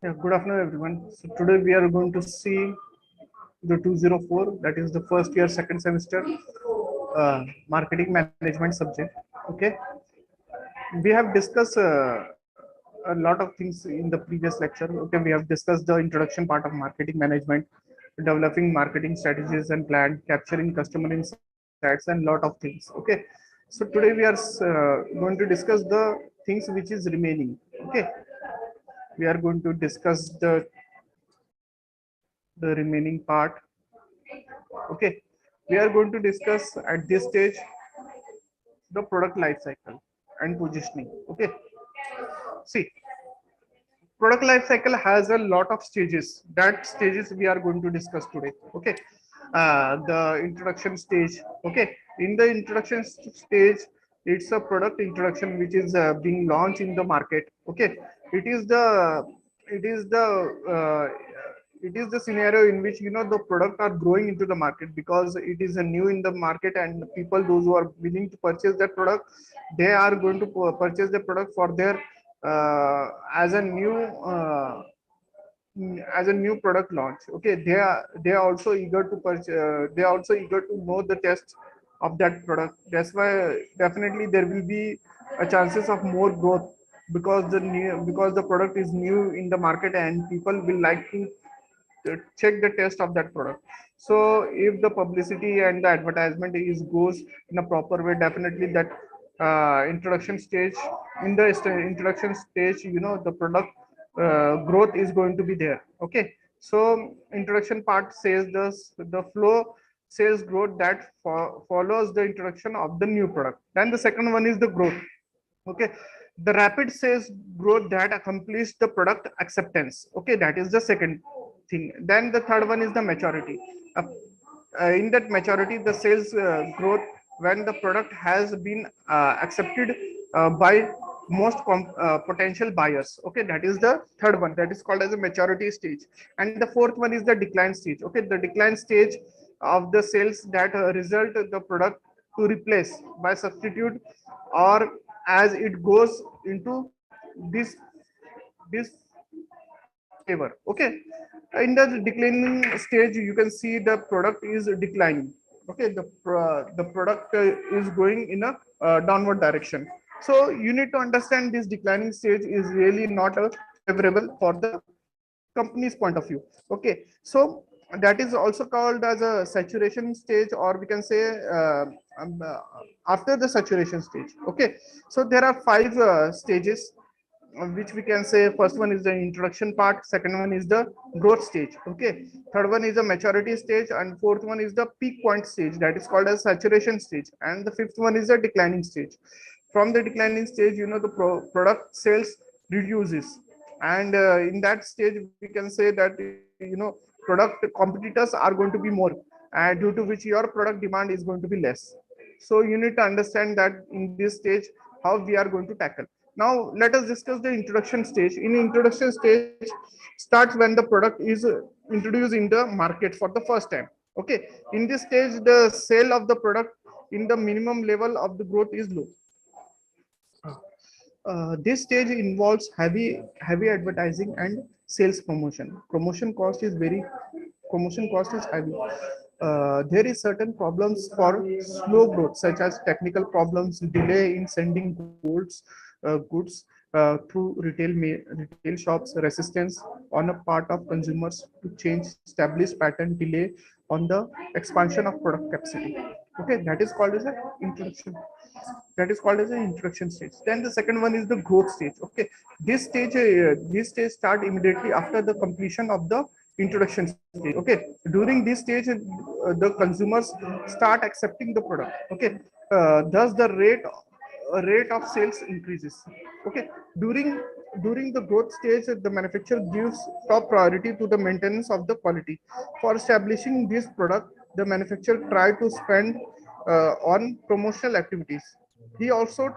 Yeah, good afternoon, everyone. So today we are going to see the 204, that is the first year, second semester marketing management subject. Okay, we have discussed a lot of things in the previous lecture. Okay, we have discussed the introduction part of marketing management, developing marketing strategies and plan, capturing customer insights, and lot of things. Okay, so today we are going to discuss the things which is remaining. Okay, we are going to discuss the remaining part. Okay, we are going to discuss at this stage the product life cycle and positioning. Okay, see, product life cycle has a lot of stages. That stages we are going to discuss today. Okay, the introduction stage. Okay, in the introduction stage, it's a product introduction which is being launched in the market. Okay, it is the it is the it is the scenario in which the product are growing into the market because it is a new in the market, and people those who are willing to purchase that product, they are going to purchase the product for their as a new product launch. Okay, they are also eager to purchase, they are also eager to know the test of that product. That's why definitely there will be a chances of more growth because the product is new in the market and people will like to check the test of that product. So if the publicity and the advertisement is goes in a proper way, definitely that introduction stage, introduction stage, the product growth is going to be there. Okay, so introduction part says the flow sales growth that follows the introduction of the new product. Then the second one is the growth. Okay, the rapid sales growth that accomplishes the product acceptance. Okay, that is the second thing. Then the third one is the maturity. In that maturity, the sales growth when the product has been accepted by most potential buyers. Okay, that is the third one, that is called as a maturity stage. And the fourth one is the decline stage. Okay, the decline stage of the sales that result the product to replace by substitute, or as it goes into this favor. Okay, in the declining stage you can see the product is declining. Okay, the product is going in a downward direction. So you need to understand this declining stage is really not favorable for the company's point of view. Okay, so that is also called as a saturation stage, or we can say um, uh, after the saturation stage. Okay, so there are five stages, which we can say first one is the introduction part, second one is the growth stage. Okay, third one is the maturity stage, and fourth one is the peak point stage, that is called as saturation stage, and the fifth one is the declining stage. From the declining stage, the product sales reduces, and in that stage we can say that product competitors are going to be more, due to which your product demand is going to be less. So you need to understand that in this stage how we are going to tackle. Now let us discuss the introduction stage. In introduction stage starts when the product is introduced in the market for the first time. Okay, in this stage the sale of the product in the minimum level of the growth is low. This stage involves heavy advertising and sales promotion. Promotion cost is heavy. There is certain problems for slow growth, such as technical problems, delay in sending goods through retail shops, resistance on a part of consumers to change established pattern, delay on the expansion of product capacity. Okay, that is called as an introduction. That is called as an introduction stage. Then the second one is the growth stage. Okay, this stage start immediately after the completion of the introduction stage. Okay, during this stage the consumers start accepting the product. Okay, thus the rate of sales increases. Okay, during the growth stage the manufacturer gives top priority to the maintenance of the quality. For establishing this product, the manufacturer try to spend on promotional activities. He also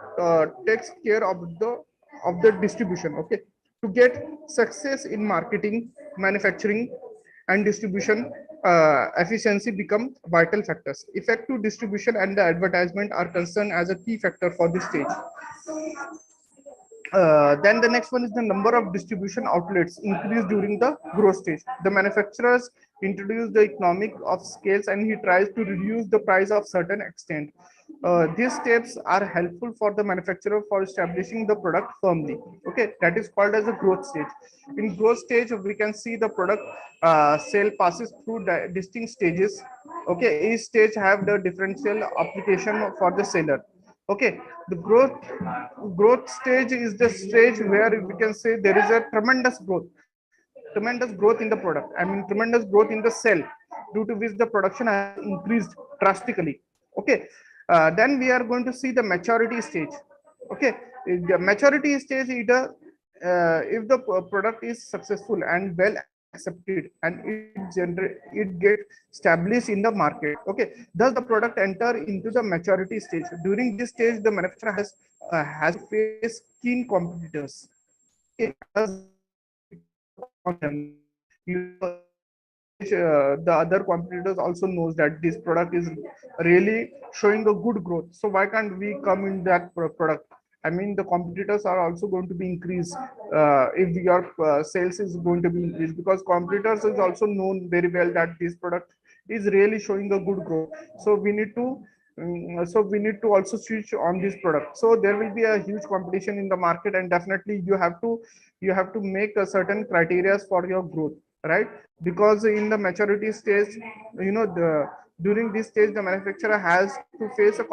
takes care of the distribution. Okay, to get success in marketing, manufacturing, and distribution, efficiency become vital factors. Effective distribution and the advertisement are concerned as a key factor for this stage. Then the next one is the number of distribution outlets increase during the growth stage. The manufacturers introduce the economic of scales and he tries to reduce the price of certain extent. These steps are helpful for the manufacturer for establishing the product firmly. Okay, that is called as a growth stage. In growth stage, we can see the product sale passes through distinct stages. Okay, each stage have the differential application for the seller. Okay, the growth stage is the stage where we can say there is a tremendous growth in the product. I mean, tremendous growth in the cell, due to which the production has increased drastically. Okay, then we are going to see the maturity stage. Okay, the maturity stage is the if the product is successful and well accepted and it get established in the market. Okay, thus the product enter into the maturity stage. During this stage the manufacturer has to face keen competitors. Okay, thus they need to perform on them. In that stage the other competitors also knows that this product is really showing a good growth, so why can't we come in that product. I mean, the competitors are also going to be increased if your sales is going to be increased, because competitors is also known very well that this product is really showing a good growth. So we need to also switch on this product. So there will be a huge competition in the market, and definitely you have to make a certain criteria for your growth, right? Because in the maturity stage, the during this stage the manufacturer has to face a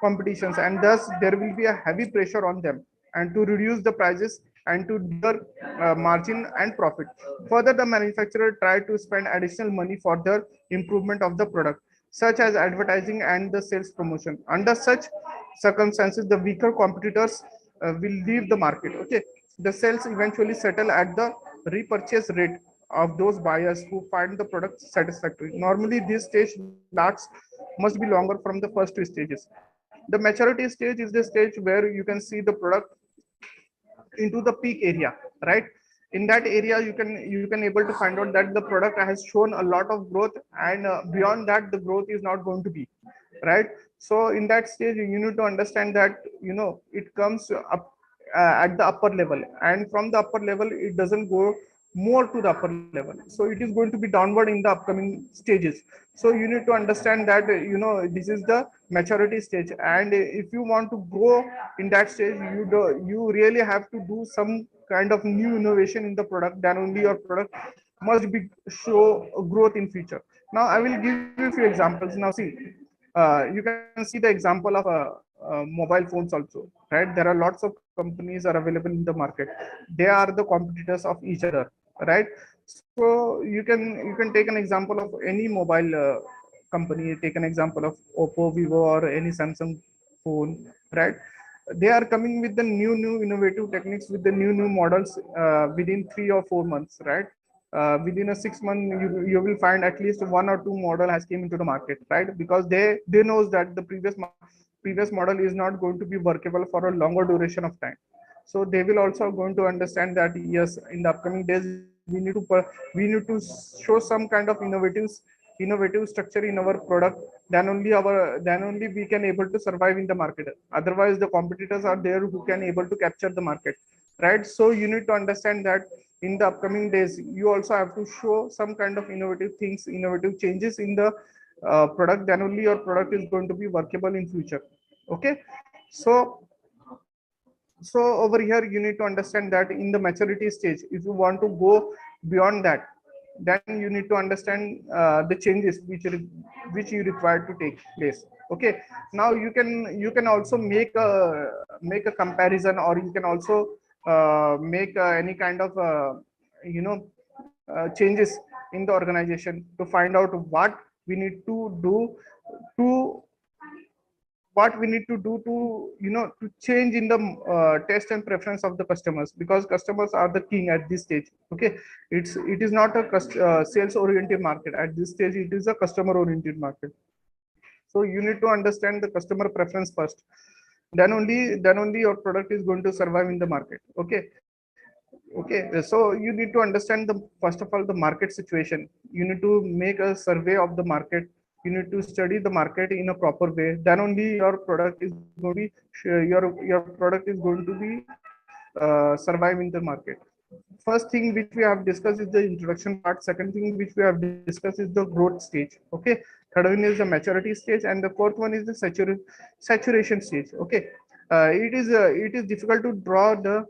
competitions, and thus there will be a heavy pressure on them and to reduce the prices and to deliver margin and profit. Further, the manufacturer try to spend additional money for the improvement of the product, such as advertising and the sales promotion. Under such circumstances, the weaker competitors will leave the market. Okay, the sales eventually settle at the repurchase rate of those buyers who find the product satisfactory. Normally, this stage lasts must be longer from the first two stages. The maturity stage is the stage where you can see the product into the peak area, right? In that area you can able to find out that the product has shown a lot of growth, and beyond that the growth is not going to be, right? So in that stage you need to understand that it comes up at the upper level, and from the upper level it doesn't go more to the upper level, so it is going to be downward in the upcoming stages. So you need to understand that this is the maturity stage, and if you want to grow in that stage, you really have to do some kind of new innovation in the product, then only your product must be show growth in future. Now I will give you a few examples. Now see, you can see the example of mobile phones also, right? There are lots of companies are available in the market. They are the competitors of each other, right? So you can take an example of any mobile company. Take an example of Oppo, Vivo, or any Samsung phone, right? They are coming with the new innovative techniques, with the new models within 3 or 4 months, right? Within a 6 month, you will find at least one or two model has came into the market, right? Because they knows that the previous model is not going to be workable for a longer duration of time. So they will also going to understand that yes, in the upcoming days we need to show some kind of innovative structure in our product. Then only we can able to survive in the market. Otherwise the competitors are there who can able to capture the market, right? So you need to understand that in the upcoming days you also have to show some kind of innovative things, innovative changes in the product. Then only your product is going to be workable in future. Okay, so over here you need to understand that in the maturity stage, if you want to go beyond that, then you need to understand the changes which you require to take place. Okay, now you can also make a comparison, or you can also make any kind of you know changes in the organization to find out what we need to do to what we need to do to change in the taste and preference of the customers, because customers are the king at this stage. Okay, it is not a sales oriented market at this stage, it is a customer oriented market. So you need to understand the customer preference first, then only your product is going to survive in the market. Okay, so you need to understand the first of all the market situation. You need to make a survey of the market, You need to study the market in a proper way, then only your product is going to be your product is going to be survive in the market. First thing which we have discussed is the introduction part. Second thing which we have discussed is the growth stage. Okay. Third one is the maturity stage, and the fourth one is the saturation stage. Okay. It is difficult to draw the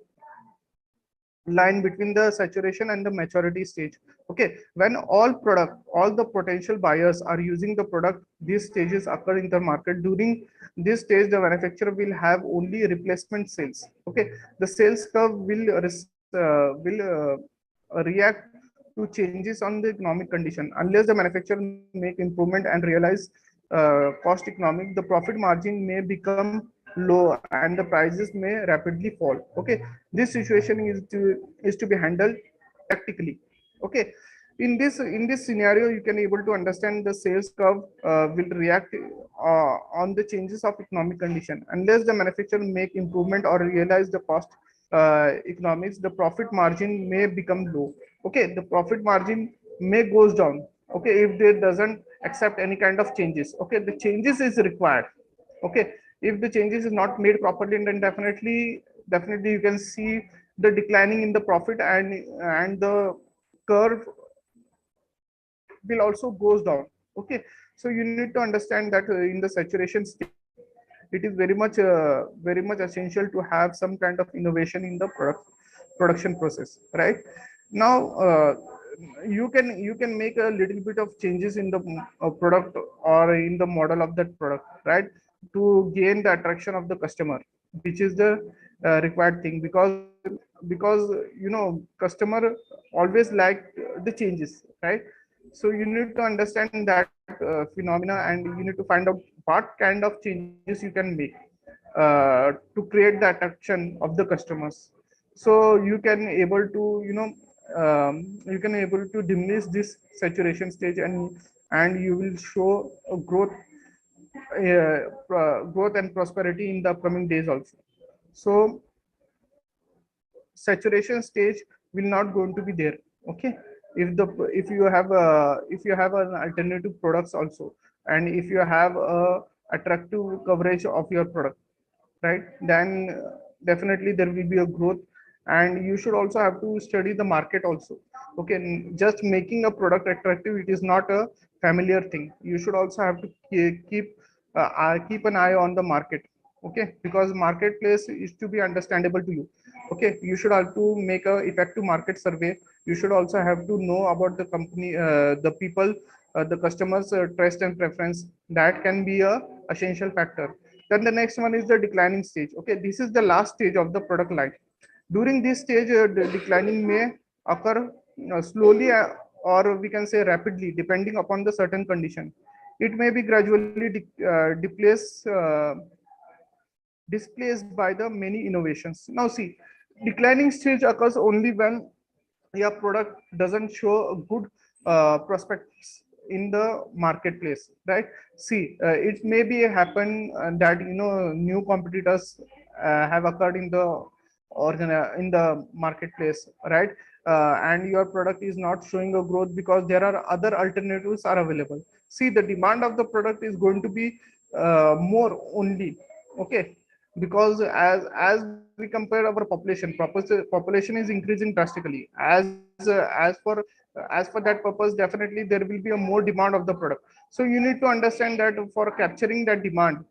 line between the saturation and the maturity stage. Okay, when all the potential buyers are using the product, these stages occur in the market. During this stage, the manufacturer will have only replacement sales. Okay, the sales curve will react to changes on the economic condition. Unless the manufacturer make improvement and realize cost economic, the profit margin may become low and the prices may rapidly fall. Okay, this situation is to be handled tactically. Okay, in this scenario, you can able to understand the sales curve will react on the changes of economic condition. Unless the manufacturer make improvement or realize the cost economics, the profit margin may become low. Okay, the profit margin may goes down. Okay, if they doesn't accept any kind of changes. Okay, the changes is required. Okay, if the changes is not made properly, then definitely you can see the declining in the profit, and the curve will also goes down. Okay, so you need to understand that in the saturation stage, it is very much essential to have some kind of innovation in the production process, right? Now you can make a little bit of changes in the product or in the model of that product, right, to gain the attraction of the customer, which is the required thing. Because customer always like the changes, right? So you need to understand that phenomena, and you need to find out what kind of changes you can make to create the attraction of the customers. So you can able to diminish this saturation stage, and you will show a growth and prosperity in the upcoming days also. So saturation stage will not going to be there. Okay, if you have an alternative products also, and if you have a attractive coverage of your product, right, then definitely there will be a growth. And you should also have to study the market also. Okay, just making a product attractive, it is not a familiar thing. You should also have to keep an eye on the market. Okay, because marketplace is to be understandable to you. Okay, you should have to make a effective market survey. You should also have to know about the company, the people, the customers trust and preference. That can be a essential factor. Then the next one is the declining stage. Okay, this is the last stage of the product life. During this stage, the declining may occur slowly, or we can say rapidly, depending upon the certain condition. It may be gradually displaced by the many innovations. Now see, declining stage occurs only when your product doesn't show a good prospects in the marketplace, right? See, it may be happen that new competitors have occurred in the marketplace, right? And your product is not showing a growth because there are other alternatives are available. See, the demand of the product is going to be more only. Okay, because as we compare our population is increasing drastically. As for that purpose, definitely there will be a more demand of the product. So you need to understand that for capturing that demand,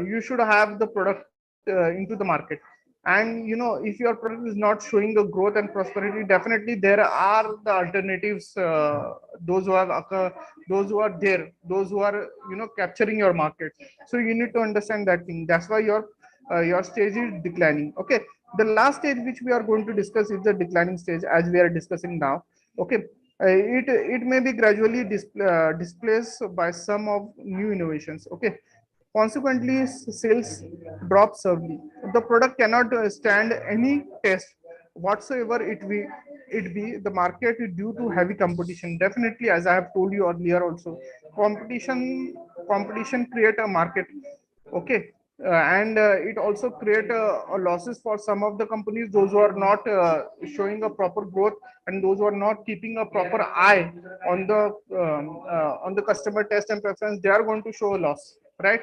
you should have the product into the market. And if your product is not showing a growth and prosperity, definitely there are the alternatives, those who are there, those who are capturing your market. So you need to understand that thing. That's why your stage is declining. Okay, the last stage which we are going to discuss is the declining stage, as we are discussing now. Okay, it may be gradually displaced by some of new innovations. Okay, consequently, sales drop sharply. The product cannot stand any test whatsoever. It be the market due to heavy competition. Definitely, as I have told you earlier, also competition create a market. Okay, and it also create a losses for some of the companies, those who are not showing a proper growth, and those who are not keeping a proper eye on the customer test and preference. They are going to show a loss, right?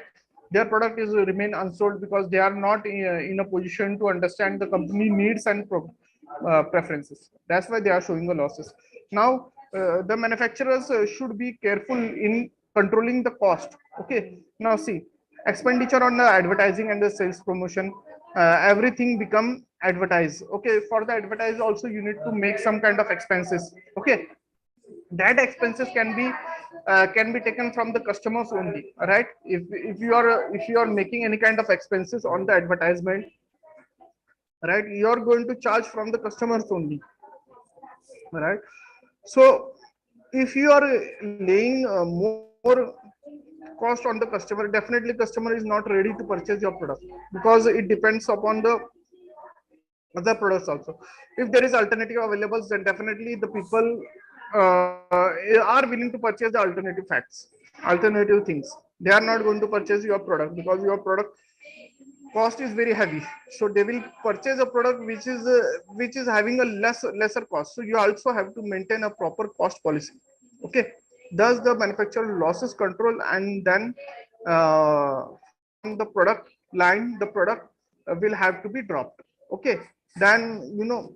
Their product is remain unsold because they are not in a position to understand the company needs and preferences. That's why they are showing the losses. Now the manufacturers should be careful in controlling the cost. Okay, now see, expenditure on the advertising and the sales promotion, everything become advertise. Okay, for the advertise also you need to make some kind of expenses. Okay, that expenses can be taken from the customers only, right? If you are making any kind of expenses on the advertisement, right, you are going to charge from the customers only, right? So if you are laying more cost on the customer, definitely customer is not ready to purchase your product, because it depends upon the other products also. If there is alternative available, then definitely the people are willing to purchase the alternative facts, alternative things. They are not going to purchase your product because your product cost is very heavy. So they will purchase a product which is having a lesser cost. So you also have to maintain a proper cost policy. Okay, thus the manufacturer losses control, and then from the product line the product will have to be dropped. Okay, then you know,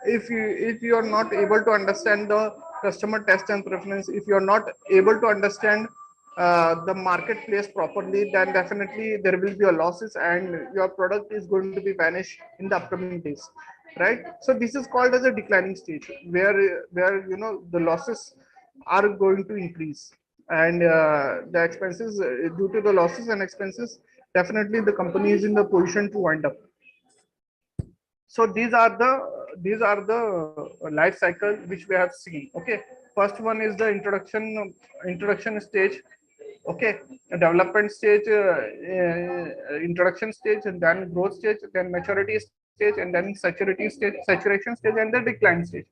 if you are not able to understand the customer test and preference, if you are not able to understand the marketplace properly, then definitely there will be a losses and your product is going to be vanished in the upcoming days, right? So this is called as a declining stage, where you know the losses are going to increase, and the expenses due to the losses and expenses, definitely the company is in the position to wind up. So these are the life cycle which we have seen. Okay, first one is the introduction stage. Okay, a development stage, introduction stage, and then growth stage, then maturity stage, and then saturation stage, and the decline stage.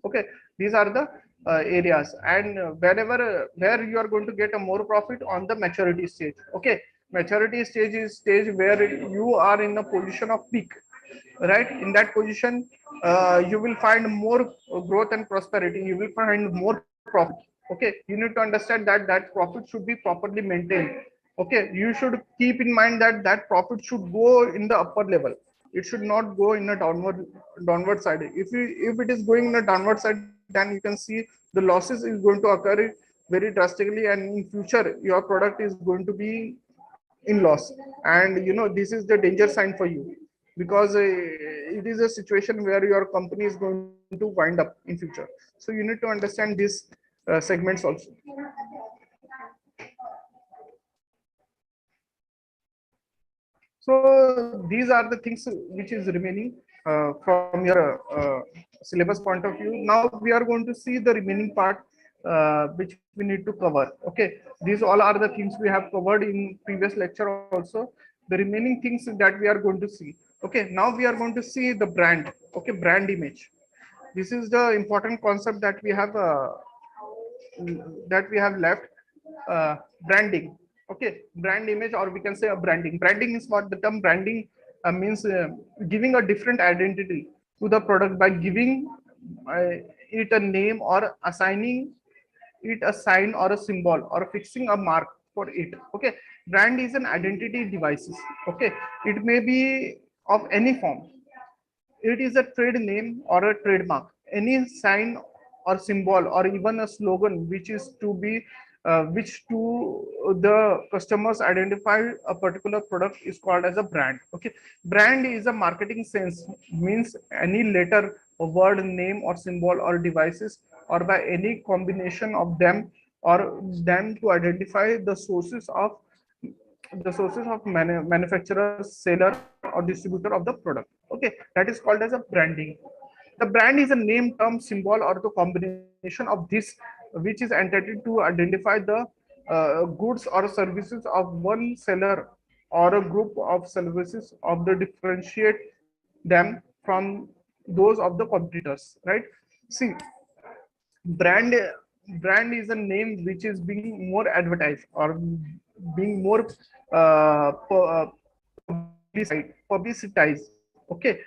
Okay, these are the areas, and where you are going to get a more profit on the maturity stage. Okay, maturity stage is stage where you are in a position of peak, right? In that position you will find more growth and prosperity, you will find more profit. Okay, you need to understand that that profit should be properly maintained. Okay, you should keep in mind that that profit should go in the upper level, it should not go in a downward side. If it is going in a downward side, then you can see the losses is going to occur very drastically, and in future your product is going to be in loss. And you know, this is the danger sign for you, because it is a situation where your company is going to wind up in future. So you need to understand these segments also. So these are the things which is remaining from your syllabus point of view. Now we are going to see the remaining part which we need to cover. Okay, these all are the things we have covered in previous lecture also. The remaining things that we are going to see. Okay, now we are going to see the brand. Okay, brand image. This is the important concept that we have left. Branding. Okay, brand image, or we can say a branding. Branding is what the term branding means, giving a different identity to the product by giving it a name, or assigning it a sign or a symbol, or fixing a mark for it. Okay, brand is an identity devices. Okay, it may be of any form. It is a trade name or a trademark, any sign or symbol, or even a slogan which is to be which to the customers identify a particular product is called as a brand. Okay, brand is a marketing sense, means any letter, a word, name, or symbol, or devices, or by any combination of them, or them to identify the sources of manufacturer, seller, or distributor of the product. Okay, that is called as a branding. The brand is a name, term, symbol, or the combination of this, which is intended to identify the goods or services of one seller, or a group of services of the differentiate them from those of the competitors, right? See, brand brand is a name which is being more advertised, or being more publicitize. Okay,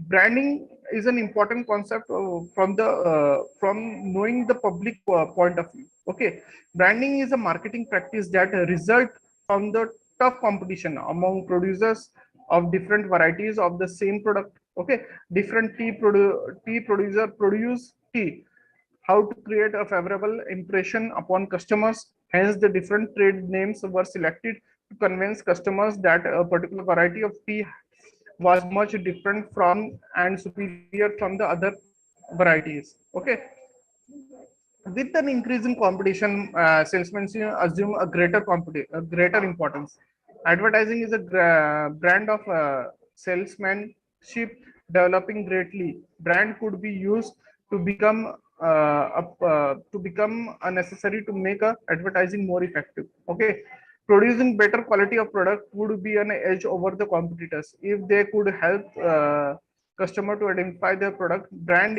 branding is an important concept from knowing the public point of view. Okay, branding is a marketing practice that result from the tough competition among producers of different varieties of the same product. Okay, different tea producer produce tea, how to create a favorable impression upon customers. Hence, the different trade names were selected to convince customers that a particular variety of tea was much different from and superior from the other varieties. Okay, with an increase in competition, salesmen assume a greater importance. Advertising is a brand of salesmanship developing greatly. Brand could be used to become a necessary to make a advertising more effective. Okay, producing better quality of product would be an edge over the competitors if they could help customer to identify their product. Brand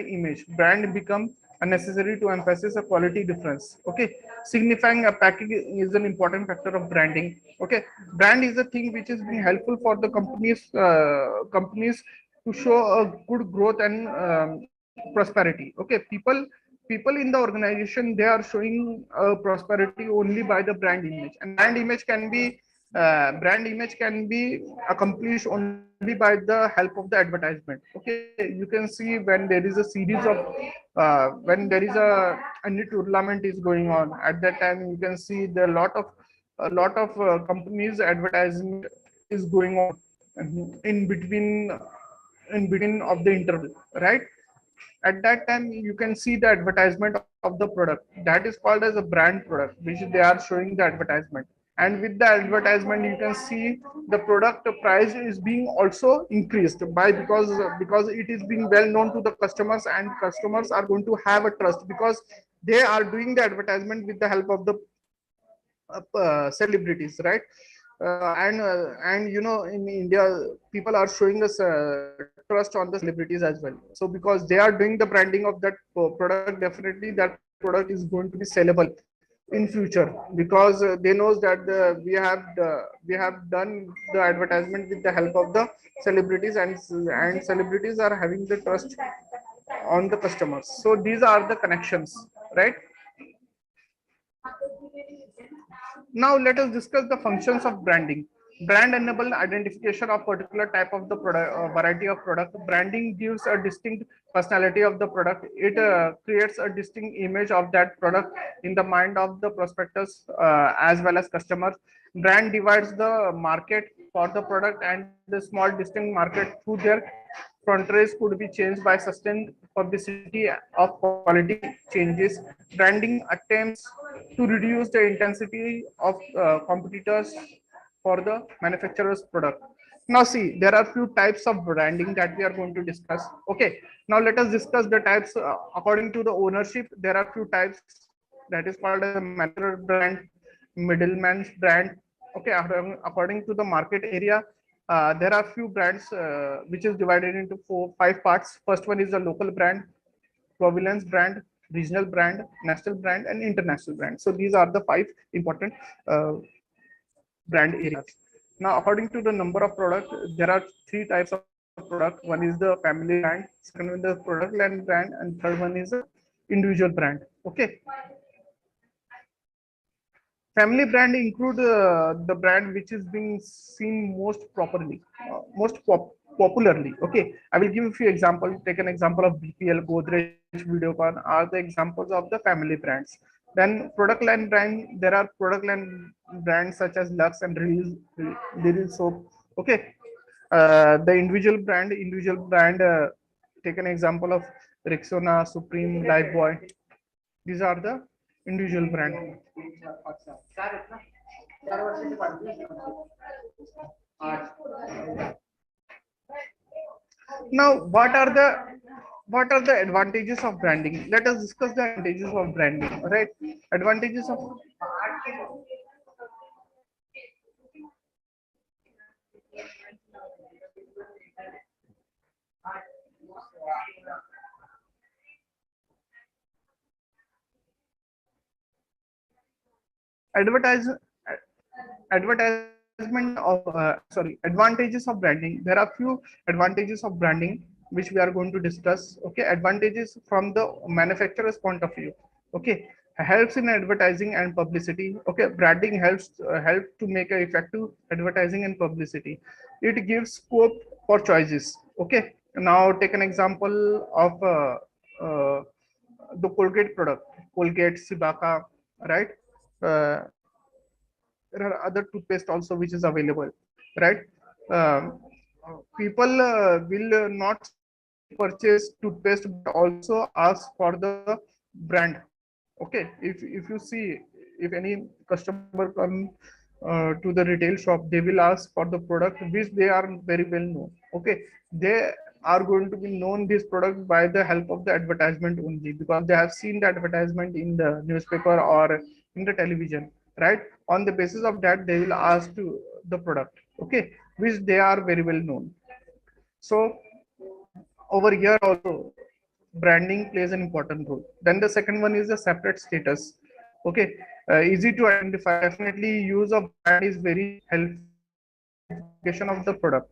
become unnecessary to emphasize a quality difference. Okay, signifying a packaging is an important factor of branding. Okay, brand is a thing which is being helpful for the companies to show a good growth and prosperity. Okay, people in the organization, they are showing prosperity only by the brand image, and brand image can be accomplished only by the help of the advertisement. Okay, you can see when there is a series of when there is any tournament is going on, at that time you can see there are a lot of companies advertisement is going on in between of the interval, right? At that time you can see the advertisement of the product, that is called as a brand product, which they are showing the advertisement. And with the advertisement you can see the product price is being also increased by, because it is being well known to the customers, and customers are going to have a trust because they are doing the advertisement with the help of the celebrities, right? And in India, people are showing us trust on the celebrities as well. So because they are doing the branding of that product, definitely that product is going to be sellable in future, because they knows that we have done the advertisement with the help of the celebrities, and celebrities are having the trust on the customers. So these are the connections, right? Now let us discuss the functions of branding. Brand enable identification of particular type of the product, variety of product. Branding gives a distinct personality of the product. It creates a distinct image of that product in the mind of the prospectors as well as customers. Brand divides the market for the product, and the small distinct market through their frontiers could be changed by sustained publicity of quality changes. Branding attempts to reduce the intensity of competitors for the manufacturer's product. Now see, there are few types of branding that we are going to discuss. Okay, now let us discuss the types according to the ownership. There are few types, that is called as a manufacturer brand, middleman's brand. Okay, according to the market area, there are few brands which is divided into five parts. First one is the local brand, provenance brand, regional brand, national brand, and international brand. So these are the five important brand areas. Now, according to the number of product, there are three types of product. One is the family brand, second one is the product line brand, and third one is the individual brand. Okay, family brand include the brand which is being seen most properly, popularly. Okay, I will give a few examples. Take an example of BPL, Godrej, Videocon are the examples of the family brands. Then product line brand, there are product line brands such as Lux and Liril soap. Okay, the individual brand. Take an example of Rexona, Supreme, Lifebuoy. These are the individual brand. Now, what are the advantages of branding? Let us discuss the advantages of branding. Right? Advantages of advertise advertisement advantages of branding. There are few advantages of branding which we are going to discuss. Okay, advantages from the manufacturer's point of view. Okay, helps in advertising and publicity. Okay, branding help to make a effective advertising and publicity. It gives scope for choices. Okay, now take an example of the Colgate product, Colgate, Sibaka, right? Uh, there are other toothpaste also which is available, right? Um, People will not simply purchase toothpaste but also ask for the brand. Okay, if you see, if any customer come to the retail shop, they will ask for the product which they are very well known. Okay, they are going to be known this product by the help of the advertisement only, because they have seen the advertisement in the newspaper or in the television, right? On the basis of that, they will ask to the product, okay, which they are very well known. So over here also branding plays an important role. Then the second one is the separate status. Okay, easy to identify. Definitely, use of brand is very helpful in identification of the product.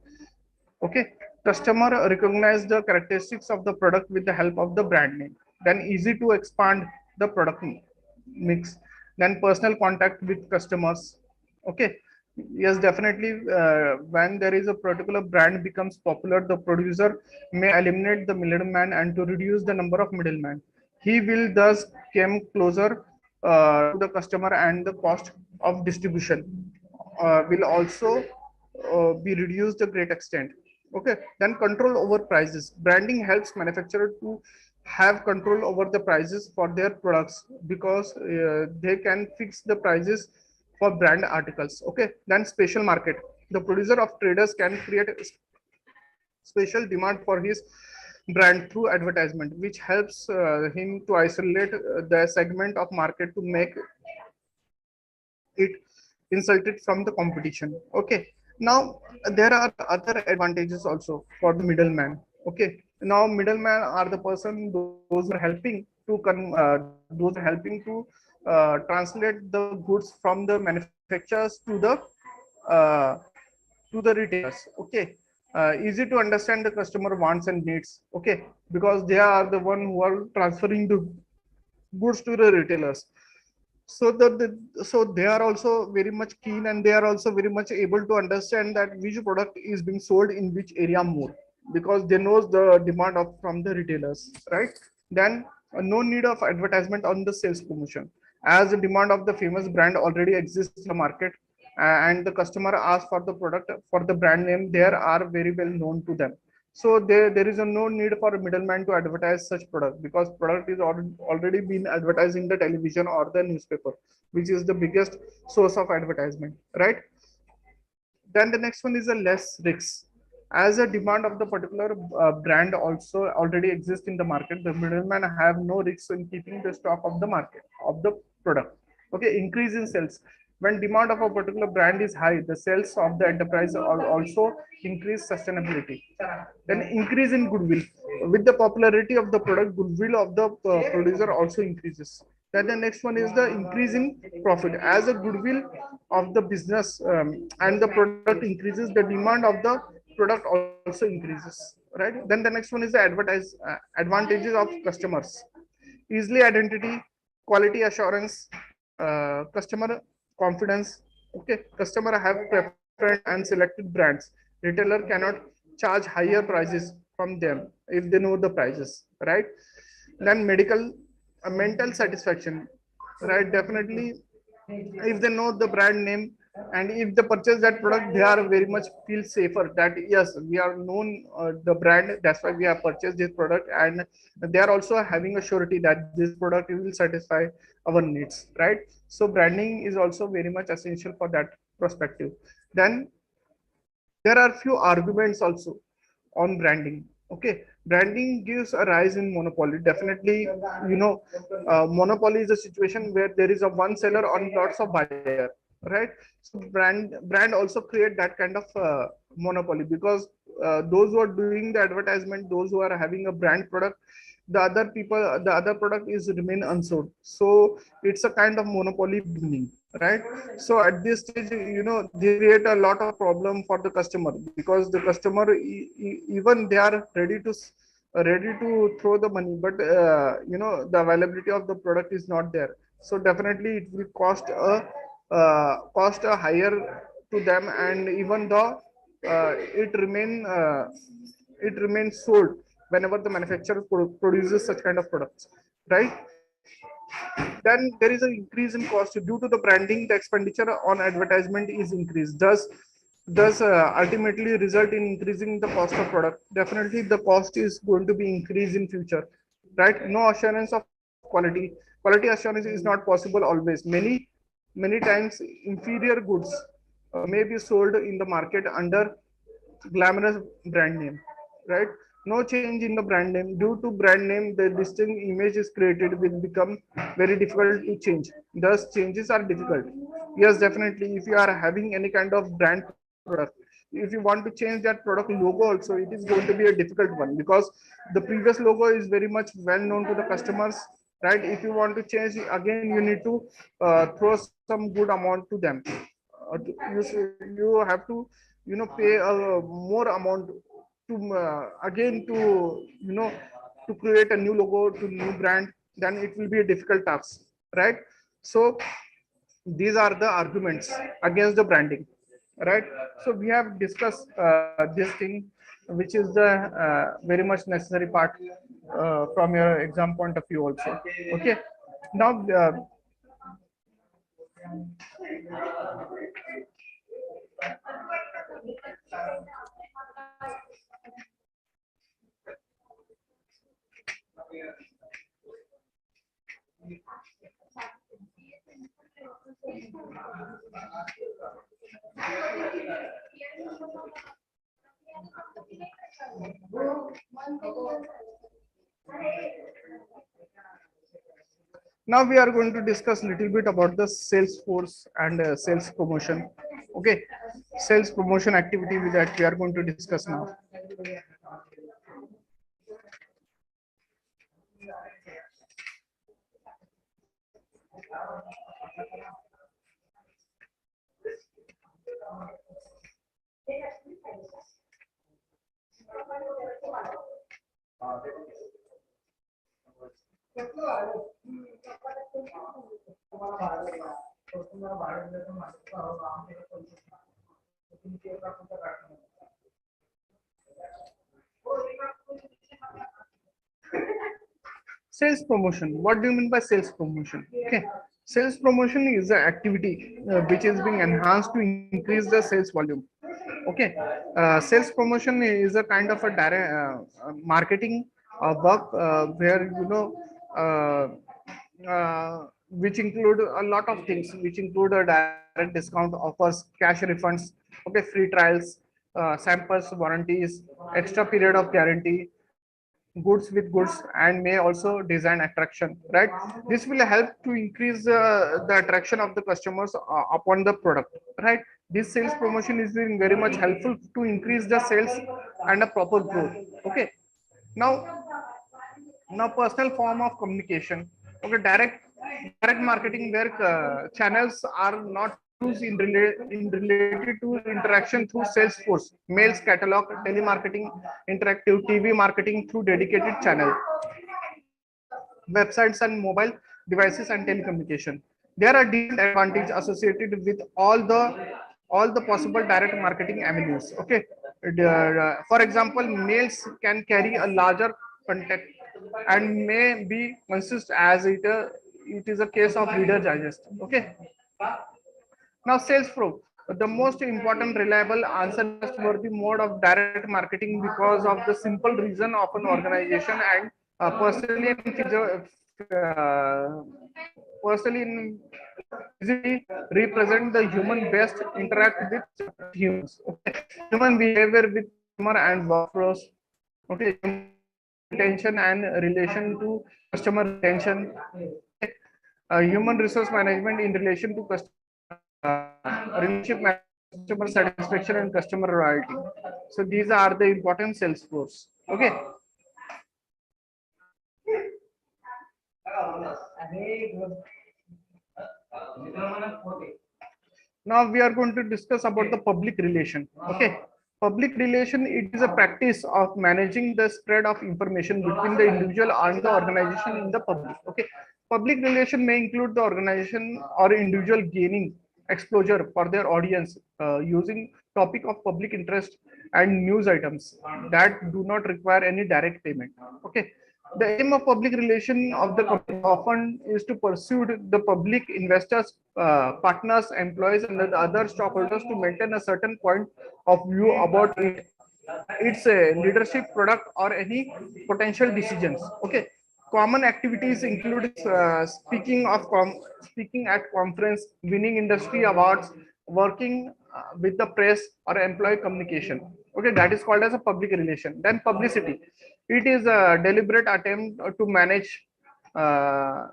Okay, customer recognize the characteristics of the product with the help of the brand name. Then easy to expand the product mix. Then personal contact with customers. Okay, yes, definitely. When there is a particular brand becomes popular, the producer may eliminate the middleman and to reduce the number of middlemen. He will thus come closer to the customer, and the cost of distribution will also be reduced to a great extent. Okay, then control over prices. Branding helps manufacturer to have control over the prices for their products, because they can fix the prices for brand articles. Okay, then special market. The producer of traders can create special demand for his brand through advertisement, which helps him to isolate the segment of market to make it insulted from the competition. Okay, now there are other advantages also for the middleman. Okay, now middlemen are the person, those who are helping to those are helping to translate the goods from the manufacturers uh, to the retailers. Okay, easy to understand the customer wants and needs. Okay, because they are the one who are transferring the goods to the retailers. So so they are also very much keen, and they are also very much able to understand that which product is being sold in which area more, because they knows the demand of from the retailers, right? Then no need of advertisement on the sales promotion, as the demand of the famous brand already exists in the market, and the customer asks for the product for the brand name there are very well known to them. So there is a no need for a middleman to advertise such product, because product is already been advertised in the television or the newspaper, which is the biggest source of advertisement, right? Then the next one is a less risks. As a demand of the particular brand also already exists in the market, the middleman have no risks in keeping the stock of the market of the product. Okay, increase in sales. When demand of a particular brand is high, the sales of the enterprise are also increase sustainability. Then increase in goodwill. With the popularity of the product, goodwill of the producer also increases. Then the next one is the increase in profit. As a goodwill of the business and the product increases, the demand of the product also increases. Right. Then the next one is the advantages of customers. Easily identity, quality assurance, customer confidence. Okay, customer have preferred and selected brands. Retailer cannot charge higher prices from them if they know the prices, right? Then medical, mental satisfaction, right? Definitely, if they know the brand name and if they purchase that product, they are very much feel safer that yes, we are known the brand, that's why we have purchased this product, and they are also having a surety that this product will satisfy our needs, right? So branding is also very much essential for that perspective. Then there are few arguments also on branding. Okay, branding gives a rise in monopoly. Definitely, you know, monopoly is a situation where there is a one seller on lots of buyer, right? So brand also create that kind of monopoly, because those who are doing the advertisement, those who are having a brand product, the other product is remain unsold. So it's a kind of monopoly beginning, right? So at this stage, they create a lot of problem for the customer, because the customer, even they are ready to throw the money, but the availability of the product is not there. So definitely it will cost a higher to them, and even though it remains sold whenever the manufacturer produces such kind of products, right? Then there is an increase in cost due to the branding. The expenditure on advertisement is increased, thus ultimately result in increasing the cost of product. Definitely the cost is going to be increased in future, right? No assurance of quality assurance is not possible always. Many times inferior goods may be sold in the market under glamorous brand name, right? No change in the brand name. Due to brand name, the distinct image is created will become very difficult to change. Thus changes are difficult. Yes, definitely, if you are having any kind of brand product, if you want to change that product logo also, it is going to be a difficult one, because the previous logo is very much well known to the customers, right? If you want to change again, you need to throw some good amount to them. You have to pay a more amount to again to to create a new logo to new brand. Then it will be a difficult task, right? So these are the arguments against the branding, right? So we have discussed this thing, which is the very much necessary part from your exam point of view also. Okay, now now we are going to discuss a little bit about the sales force and sales promotion. Okay, sales promotion activity that we are going to discuss now. Sales promotion. What do you mean by sales promotion? Okay, sales promotion is an activity which is being enhanced to increase the sales volume. Okay, sales promotion is a kind of a direct marketing work where which include a lot of things, which include a direct discount offers, cash refunds, okay, free trials, samples, warranties, extra period of guarantee, goods with goods, and may also design attraction, right? This will help to increase the attraction of the customers upon the product, right? This sales promotion is being very much helpful to increase the sales and a proper growth. Okay, now personal form of communication. Okay, direct marketing, where channels are not used in related to interaction through Salesforce, mails, catalog, telemarketing, interactive TV marketing through dedicated channel, websites and mobile devices and telecommunication. There are different advantages associated with all the possible direct marketing avenues. Okay, for example, mails can carry a larger contact and may be consist as it is a case of Reader Digest. Okay, now sales pro. The most important, reliable, answer trustworthy mode of direct marketing, because of the simple reason of an organization and personally and personally in physically represent the human best interact with humans. Okay, human behavior with customer and workflows. Okay, human retention and relation to customer retention. Okay, human resource management in relation to relationship management, customer satisfaction, and customer loyalty. So these are the important sales force. Okay. Now we are going to discuss about the public relation. Okay, public relation, it is a practice of managing the spread of information between the individual and the organization in the public. Okay, public relation may include the organization or individual gaining exposure for their audience using topic of public interest and news items that do not require any direct payment. Okay, the aim of public relation of the company often is to pursue the public investors, partners, employees, and the other stockholders to maintain a certain point of view about it, its leadership, product, or any potential decisions. Okay. Common activities include speaking at conference, winning industry awards, working with the press or employee communication. Okay, that is called as a public relation. Then publicity. It is a deliberate attempt to uh,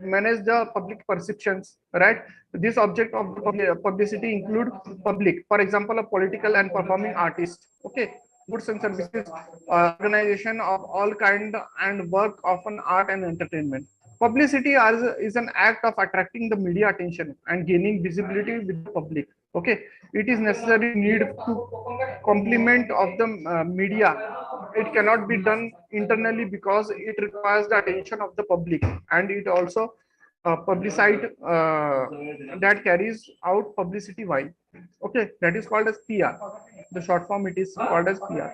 manage the public perceptions, right? This object of publicity include public, for example, a political and performing artist. Okay, goods and services, organization of all kind and work of an art and entertainment. Publicity is an act of attracting the media attention and gaining visibility with the public. Okay, it is necessary need to complement of the media. It cannot be done internally because it requires the attention of the public, and it also publicite that carries out publicity wide. Okay, that is called as PR. The short form, it is called as PR.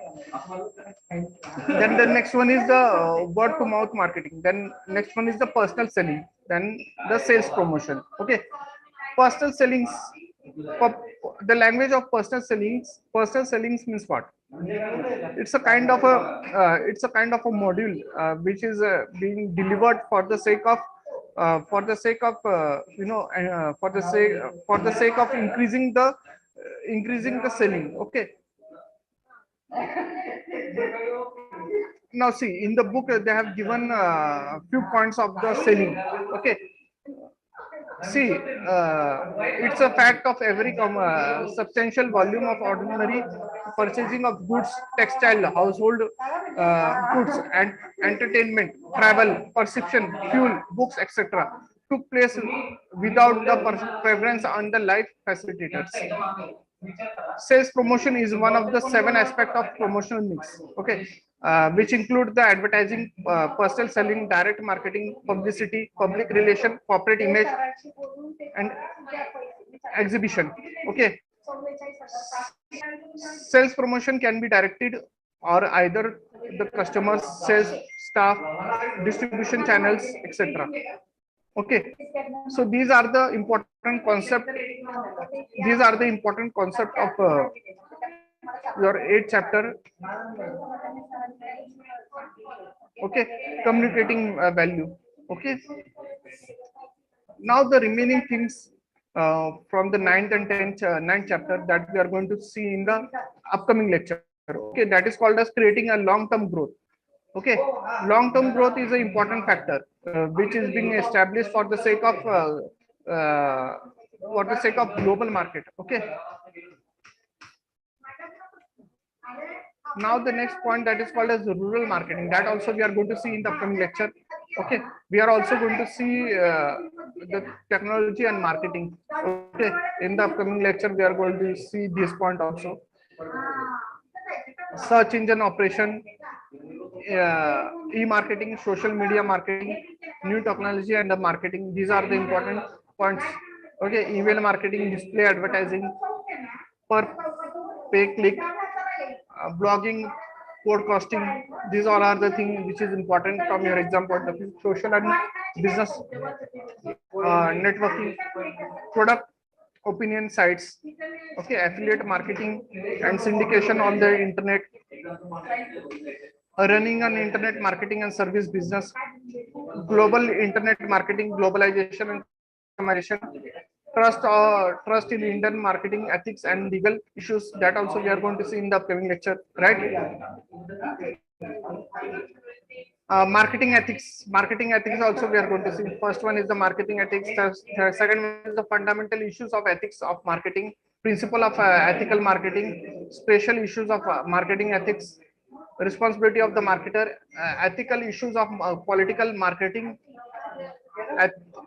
Then the next one is the word to mouth marketing. Then next one is the personal selling. Then the sales promotion. Okay, personal sellings. The language of personal sellings. Personal sellings means what? It's a kind of a module which is being delivered for the sake of for the sake of increasing the selling. Okay, now see in the book they have given few points of the selling. Okay, see, it's a fact of every substantial volume of ordinary purchasing of goods, textile, household goods, and entertainment, travel, perception, fuel, books, etc., took place without the preference on the life facilitators. Sales promotion is one of the 7 aspects of promotional mix. Okay, which include the advertising, personal selling, direct marketing, publicity, public relation, corporate image, and exhibition. Okay, sales promotion can be directed or either the customers, sales staff, distribution channels, etc. Okay, so these are the important concept. These are the important concept of your 8th chapter. Okay, communicating value. Okay, now the remaining things from the ninth chapter that we are going to see in the upcoming lecture. Okay, that is called as creating a long-term growth. Okay, long-term growth is an important factor which is being established for the sake of global market. Okay, now the next point that is called as rural marketing, that also we are going to see in the upcoming lecture. Okay, we are also going to see the technology and marketing. Okay, in the upcoming lecture we are going to see this point also. Search engine operation, e-marketing, social media marketing, new technology and the marketing, these are the important points. Okay, email marketing, display advertising, per pay click, blogging, podcasting, these all are the things which is important from your exam point of view. Social and business networking, product opinion sites. Okay, affiliate marketing and syndication on the internet, running an internet marketing and service business, global internet marketing, globalization and customization, trust in Indian marketing ethics and legal issues, that also we are going to see in the upcoming lecture, right? Marketing ethics also we are going to see. First one is the marketing ethics. Second one is the fundamental issues of ethics of marketing, principle of ethical marketing, special issues of marketing ethics, responsibility of the marketer, ethical issues of political marketing,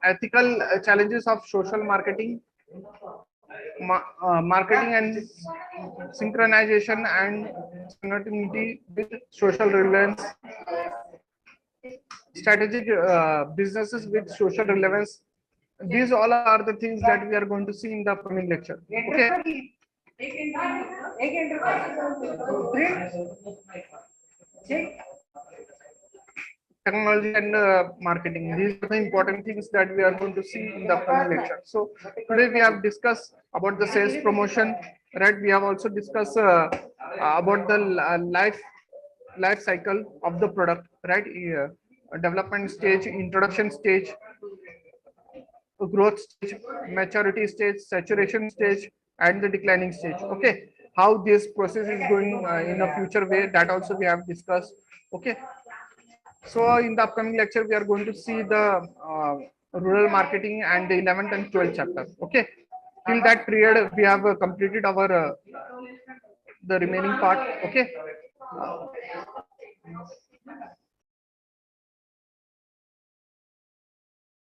ethical challenges of social marketing, marketing and synchronization and synchronity with social relevance, strategic businesses with social relevance. These all are the things that we are going to see in the upcoming lecture. Okay. Technology and marketing. These are the important things that we are going to see in the upcoming lecture. So today we have discussed about the sales promotion, right? We have also discussed about the life cycle of the product, right? Development stage, introduction stage, growth stage, maturity stage, saturation stage, and the declining stage. Okay, how this process is going in a future way, that also we have discussed. Okay, so in the upcoming lecture, we are going to see the rural marketing and the 11th and 12th chapter. Okay, till that period, we have completed our the remaining part. Okay.